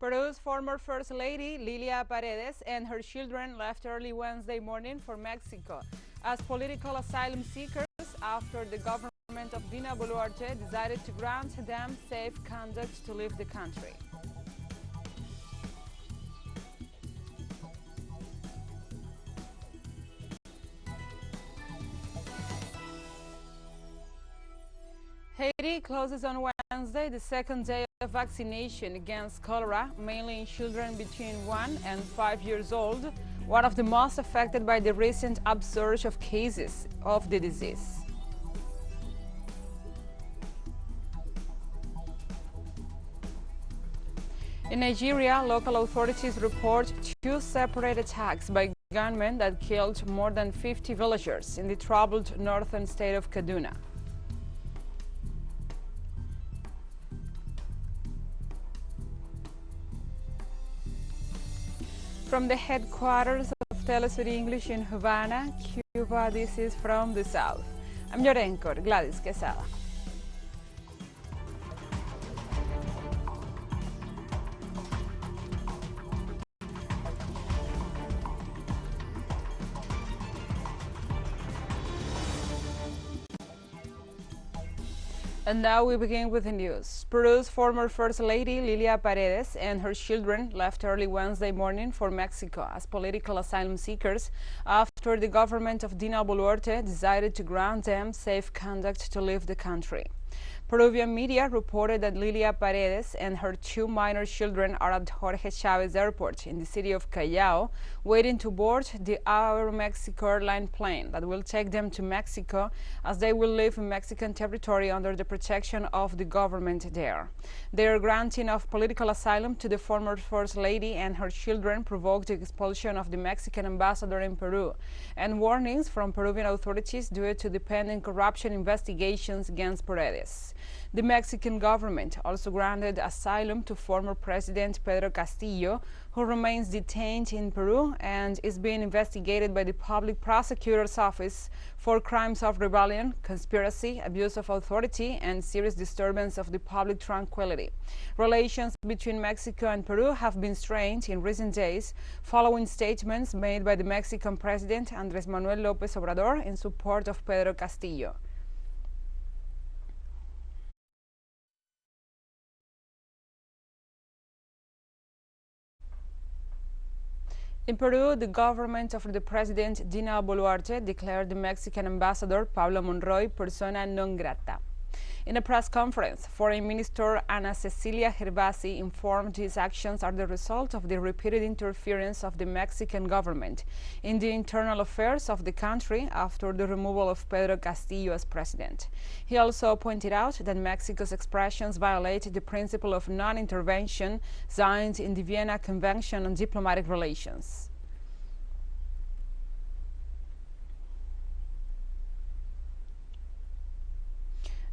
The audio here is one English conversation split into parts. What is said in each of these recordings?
Peru's former First Lady, Lilia Paredes, and her children left early Wednesday morning for Mexico as political asylum seekers after the government of Dina Boluarte decided to grant them safe conduct to leave the country. Haiti closes on Wednesday the second day of vaccination against cholera, mainly in children between 1 and 5 years old, one of the most affected by the recent upsurge of cases of the disease. In Nigeria, local authorities report 2 separate attacks by gunmen that killed more than 50 villagers in the troubled northern state of Kaduna. From the headquarters of TeleSUR English in Havana, Cuba, this is From the South. I'm your anchor, Gladys Quesada. And now we begin with the news. Peru's former First Lady, Lilia Paredes, and her children left early Wednesday morning for Mexico as political asylum seekers after the government of Dina Boluarte decided to grant them safe conduct to leave the country. Peruvian media reported that Lilia Paredes and her 2 minor children are at Jorge Chávez Airport in the city of Callao, waiting to board the Aeromexico airline plane that will take them to Mexico, as they will live in Mexican territory under the protection of the government there. Their granting of political asylum to the former First Lady and her children provoked the expulsion of the Mexican ambassador in Peru and warnings from Peruvian authorities due to the pending corruption investigations against Paredes. The Mexican government also granted asylum to former President Pedro Castillo, who remains detained in Peru and is being investigated by the Public Prosecutor's Office for crimes of rebellion, conspiracy, abuse of authority, and serious disturbance of the public tranquility. Relations between Mexico and Peru have been strained in recent days following statements made by the Mexican President Andrés Manuel López Obrador in support of Pedro Castillo. In Peru, the government of the President Dina Boluarte declared the Mexican ambassador Pablo Monroy persona non grata. In a press conference, Foreign Minister Ana Cecilia Gervasi informed his actions are the result of the repeated interference of the Mexican government in the internal affairs of the country after the removal of Pedro Castillo as president. He also pointed out that Mexico's expressions violate the principle of non-intervention signed in the Vienna Convention on Diplomatic Relations.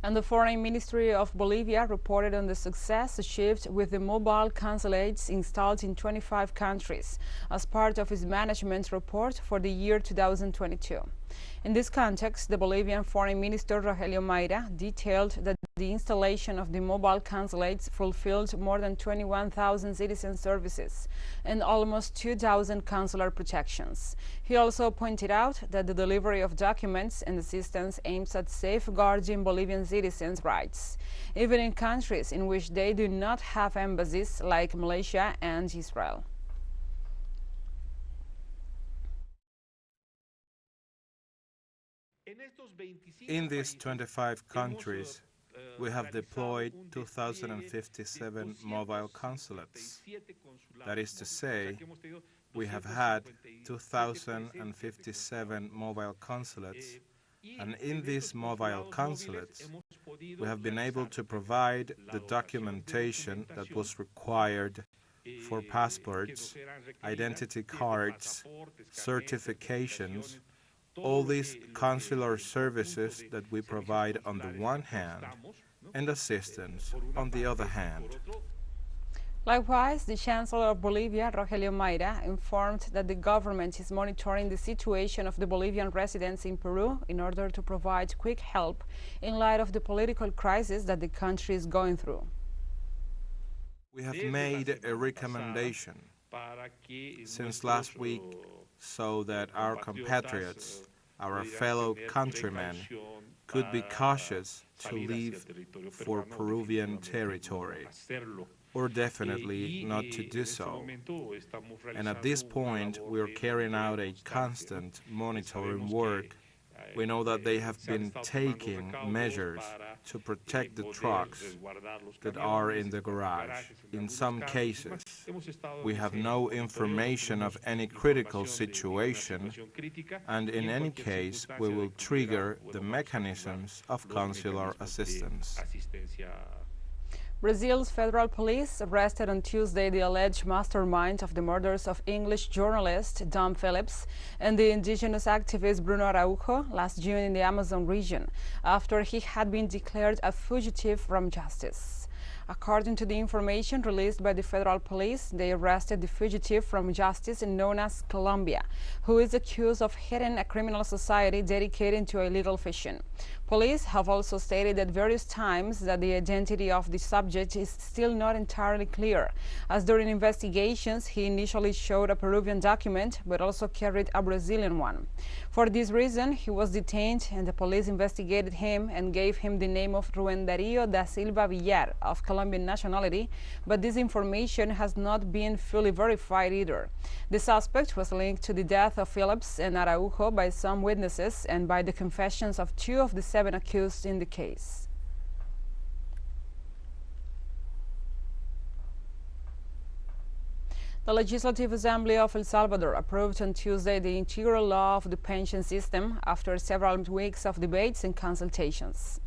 And the Foreign Ministry of Bolivia reported on the success achieved with the mobile consulates installed in 25 countries as part of its management report for the year 2022. In this context, the Bolivian Foreign Minister Rogelio Mayra detailed that the installation of the mobile consulates fulfilled more than 21,000 citizen services and almost 2,000 consular protections. He also pointed out that the delivery of documents and assistance aims at safeguarding Bolivian citizens' rights, even in countries in which they do not have embassies like Malaysia and Israel. In these 25 countries, we have deployed 2,057 mobile consulates. That is to say, we have had 2,057 mobile consulates, and in these mobile consulates, we have been able to provide the documentation that was required for passports, identity cards, certifications, all these consular services that we provide on the one hand, and assistance on the other hand. Likewise, the Chancellor of Bolivia, Rogelio Mayra, informed that the government is monitoring the situation of the Bolivian residents in Peru in order to provide quick help in light of the political crisis that the country is going through. We have made a recommendation since last week so that our compatriots, our fellow countrymen, could be cautious to leave for Peruvian territory, or definitely not to do so. And at this point, we are carrying out a constant monitoring work. We know that they have been taking measures to protect the trucks that are in the garage. In some cases, we have no information of any critical situation, and in any case, we will trigger the mechanisms of consular assistance. Brazil's federal police arrested on Tuesday the alleged mastermind of the murders of English journalist Dom Phillips and the indigenous activist Bruno Araujo last June in the Amazon region, after he had been declared a fugitive from justice. According to the information released by the federal police, they arrested the fugitive from justice known as Colombia, who is accused of heading a criminal society dedicated to illegal fishing. Police have also stated at various times that the identity of the subject is still not entirely clear, as during investigations he initially showed a Peruvian document but also carried a Brazilian one. For this reason, he was detained and the police investigated him and gave him the name of Rubén Darío da Silva Villar, of Colombian nationality, but this information has not been fully verified either. The suspect was linked to the death of Phillips and Araujo by some witnesses and by the confessions of 2 of the 7 accused in the case. The Legislative Assembly of El Salvador approved on Tuesday the integral law of the pension system after several weeks of debates and consultations.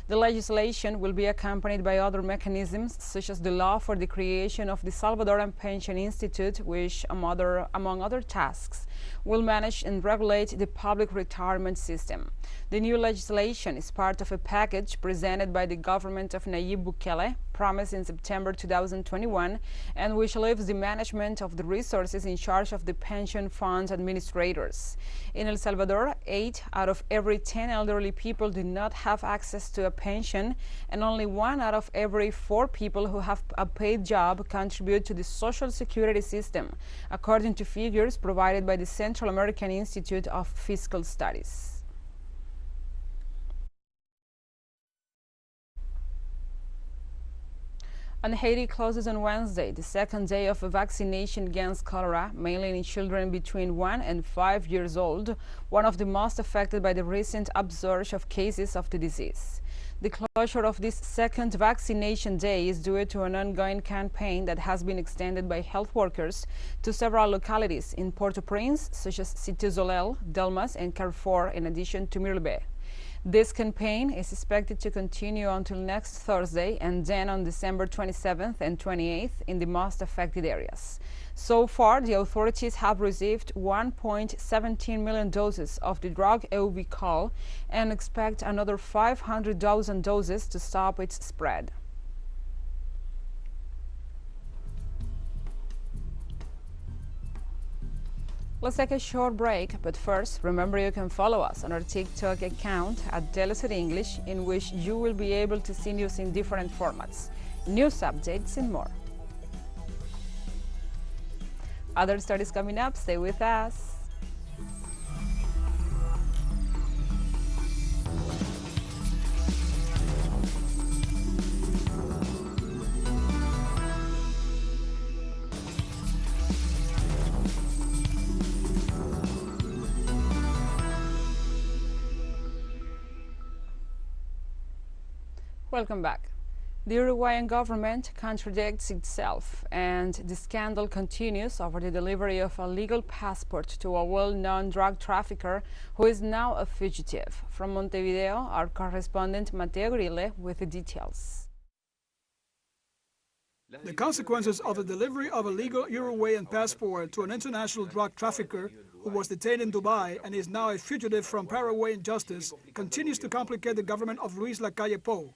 The legislation will be accompanied by other mechanisms, such as the law for the creation of the Salvadoran Pension Institute, which, among other tasks, will manage and regulate the public retirement system. The new legislation is part of a package presented by the government of Nayib Bukele, promised in September 2021, and which leaves the management of the resources in charge of the pension fund administrators. In El Salvador, 8 out of every 10 elderly people do not have access to a pension, and only 1 out of every 4 people who have a paid job contribute to the Social Security system, according to figures provided by the Central American Institute of Fiscal Studies. And Haiti closes on Wednesday, the second day of a vaccination against cholera, mainly in children between 1 and 5 years old, one of the most affected by the recent upsurge of cases of the disease. The closure of this second vaccination day is due to an ongoing campaign that has been extended by health workers to several localities in Port-au-Prince, such as Sitio Zolel, Delmas, and Carrefour, in addition to Mirlbe. This campaign is expected to continue until next Thursday and then on December 27th and 28th in the most affected areas. So far, the authorities have received 1.17 million doses of the drug Euvicol and expect another 500,000 doses to stop its spread. Let's take a short break, but first, remember you can follow us on our TikTok account at TeleSUR English, in which you will be able to see news in different formats, news updates, and more. Other stories coming up, stay with us. Welcome back. The Uruguayan government contradicts itself, and the scandal continues over the delivery of a legal passport to a well-known drug trafficker who is now a fugitive. From Montevideo, our correspondent Mateo Grille with the details. The consequences of the delivery of a legal Uruguayan passport to an international drug trafficker who was detained in Dubai and is now a fugitive from Paraguayan justice continues to complicate the government of Luis Lacalle Pou.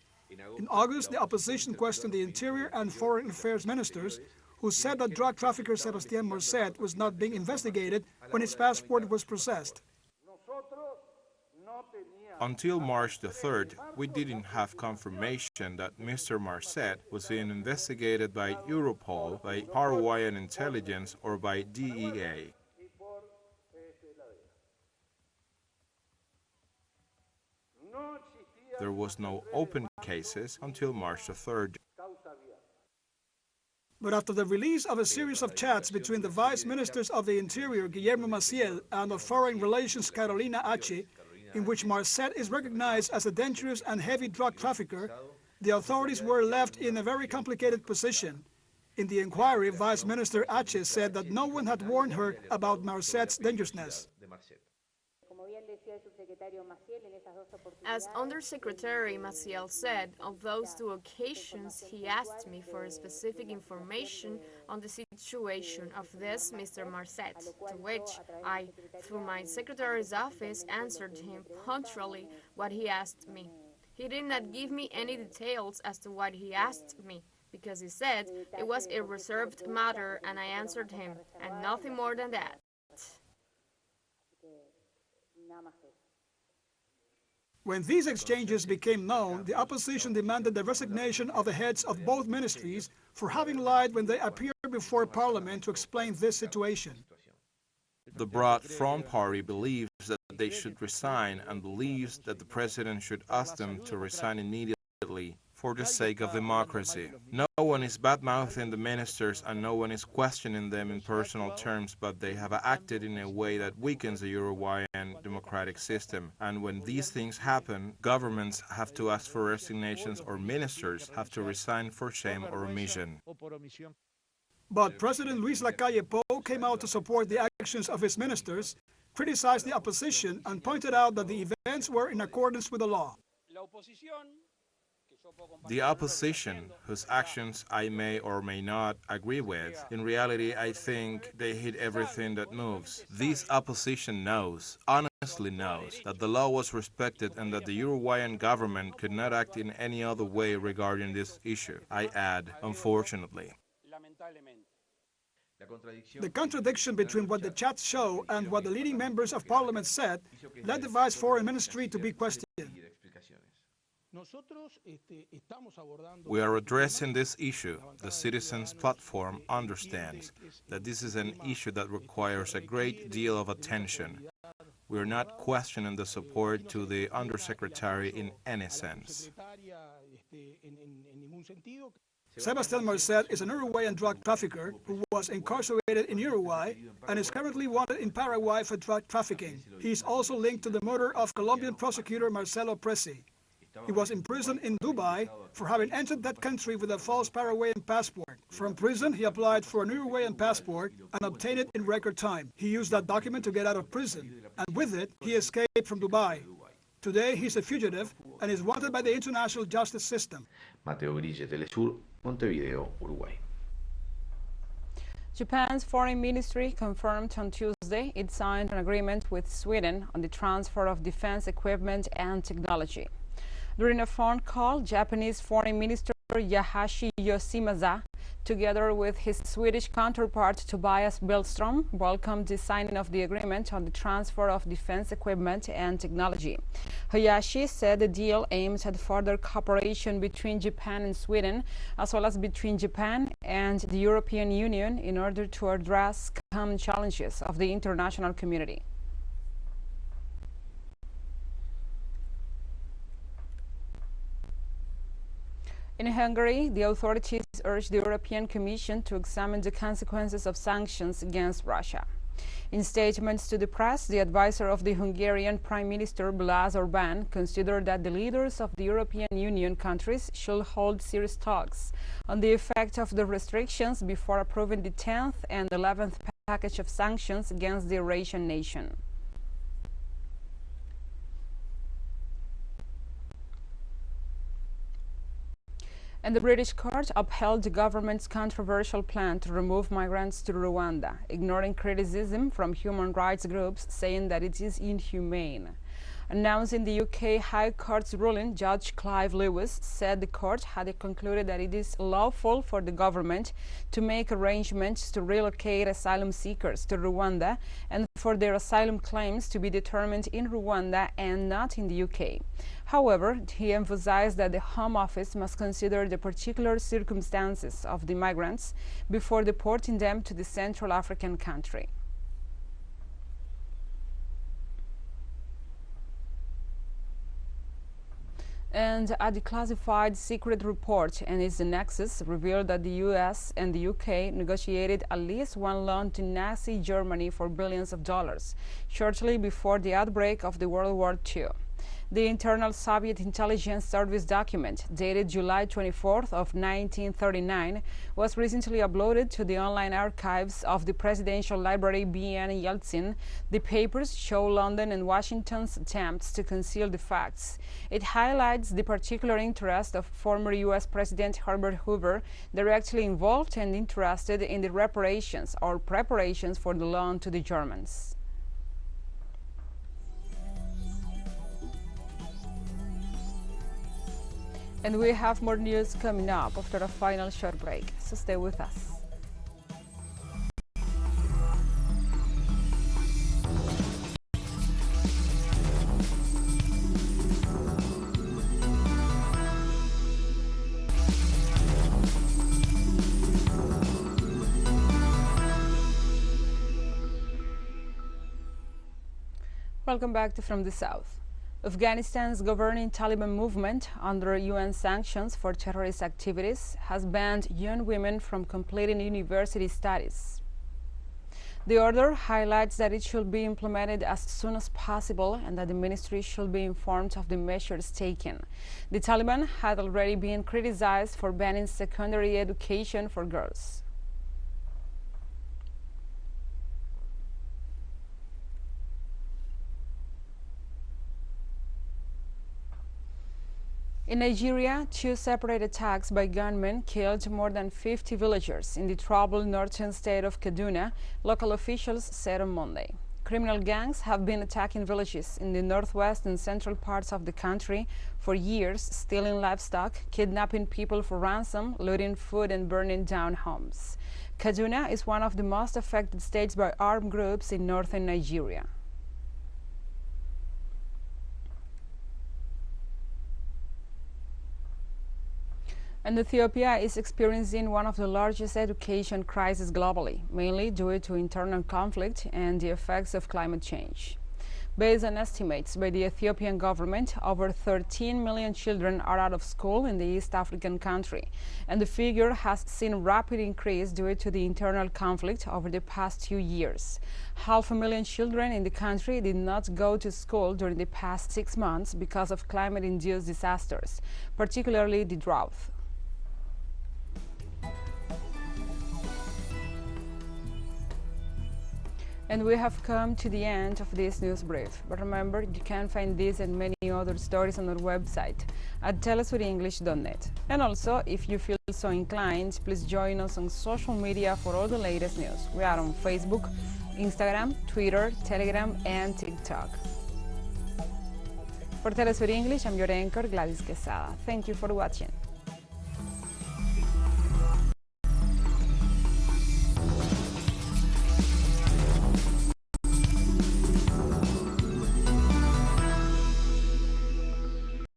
In August, the opposition questioned the Interior and Foreign Affairs ministers, who said that drug trafficker Sebastián Morcet was not being investigated when his passport was processed. Until March the 3rd, we didn't have confirmation that Mr. Marcet was being investigated by Europol, by Paraguayan intelligence, or by DEA. There was no open cases until March the 3rd. But after the release of a series of chats between the Vice Ministers of the Interior, Guillermo Maciel, and of Foreign Relations, Carolina H., in which Marcet is recognized as a dangerous and heavy drug trafficker, the authorities were left in a very complicated position. In the inquiry, Vice Minister H. said that no one had warned her about Marcet's dangerousness. As Undersecretary Maciel said, on those two occasions he asked me for specific information on the situation of this Mr. Marcet, to which I, through my secretary's office, answered him punctually what he asked me. He did not give me any details as to what he asked me, because he said it was a reserved matter and I answered him, and nothing more than that. When these exchanges became known, the opposition demanded the resignation of the heads of both ministries for having lied when they appeared before Parliament to explain this situation. The broad front party believes that they should resign and believes that the president should ask them to resign immediately for the sake of democracy. No one is bad-mouthing the ministers and no one is questioning them in personal terms, but they have acted in a way that weakens the Uruguayan democratic system. And when these things happen, governments have to ask for resignations or ministers have to resign for shame or omission. But President Luis Lacalle Pou came out to support the actions of his ministers, criticized the opposition, and pointed out that the events were in accordance with the law. The opposition, whose actions I may or may not agree with, in reality I think they hit everything that moves. This opposition knows, honestly knows, that the law was respected and that the Uruguayan government could not act in any other way regarding this issue. I add, unfortunately. The contradiction between what the chats show and what the leading members of Parliament said led the Vice Foreign Ministry to be questioned. We are addressing this issue. The Citizens Platform understands that this is an issue that requires a great deal of attention. We are not questioning the support to the Undersecretary in any sense. Sebastián Marcet is an Uruguayan drug trafficker who was incarcerated in Uruguay and is currently wanted in Paraguay for drug trafficking. He is also linked to the murder of Colombian prosecutor Marcelo Presi. He was imprisoned in Dubai for having entered that country with a false Paraguayan passport. From prison, he applied for an Uruguayan passport and obtained it in record time. He used that document to get out of prison, and with it, he escaped from Dubai. Today, he's a fugitive and is wanted by the international justice system. Mateo Grille, TeleSUR, Montevideo, Uruguay. Japan's foreign ministry confirmed on Tuesday it signed an agreement with Sweden on the transfer of defense equipment and technology. During a phone call, Japanese Foreign Minister Yahashi Yoshimaza, together with his Swedish counterpart Tobias Billström, welcomed the signing of the agreement on the transfer of defense equipment and technology. Hayashi said the deal aims at further cooperation between Japan and Sweden, as well as between Japan and the European Union, in order to address common challenges of the international community. In Hungary, the authorities urged the European Commission to examine the consequences of sanctions against Russia. In statements to the press, the advisor of the Hungarian Prime Minister Balázs Orbán considered that the leaders of the European Union countries should hold serious talks on the effect of the restrictions before approving the 10th and 11th package of sanctions against the Eurasian nation. And the British court upheld the government's controversial plan to remove migrants to Rwanda, ignoring criticism from human rights groups saying that it is inhumane. Announcing the UK High Court's ruling, Judge Clive Lewis said the court had concluded that it is lawful for the government to make arrangements to relocate asylum seekers to Rwanda and for their asylum claims to be determined in Rwanda and not in the UK. However, he emphasized that the Home Office must consider the particular circumstances of the migrants before deporting them to the Central African country. And a declassified secret report and its nexus revealed that the US and the UK negotiated at least one loan to Nazi Germany for billions of dollars, shortly before the outbreak of the World War II. The internal Soviet intelligence service document, dated July 24th of 1939, was recently uploaded to the online archives of the Presidential Library B.N. Yeltsin. The papers show London and Washington's attempts to conceal the facts. It highlights the particular interest of former U.S. President Herbert Hoover, directly involved and interested in the reparations or preparations for the loan to the Germans. And we have more news coming up after a final short break, so stay with us. Welcome back to From the South. Afghanistan's governing Taliban movement, under UN sanctions for terrorist activities, has banned young women from completing university studies. The order highlights that it should be implemented as soon as possible and that the ministry should be informed of the measures taken. The Taliban had already been criticized for banning secondary education for girls. In Nigeria, two separate attacks by gunmen killed more than 50 villagers in the troubled northern state of Kaduna, local officials said on Monday. Criminal gangs have been attacking villages in the northwest and central parts of the country for years, stealing livestock, kidnapping people for ransom, looting food, and burning down homes. Kaduna is one of the most affected states by armed groups in northern Nigeria. And Ethiopia is experiencing one of the largest education crises globally, mainly due to internal conflict and the effects of climate change. Based on estimates by the Ethiopian government, over 13 million children are out of school in the East African country, and the figure has seen a rapid increase due to the internal conflict over the past 2 years. 500,000 children in the country did not go to school during the past 6 months because of climate-induced disasters, particularly the drought. And we have come to the end of this news brief. But remember, you can find this and many other stories on our website at telesurenglish.net. And also, if you feel so inclined, please join us on social media for all the latest news. We are on Facebook, Instagram, Twitter, Telegram, and TikTok. For TeleSUR English, I'm your anchor, Gladys Quesada. Thank you for watching.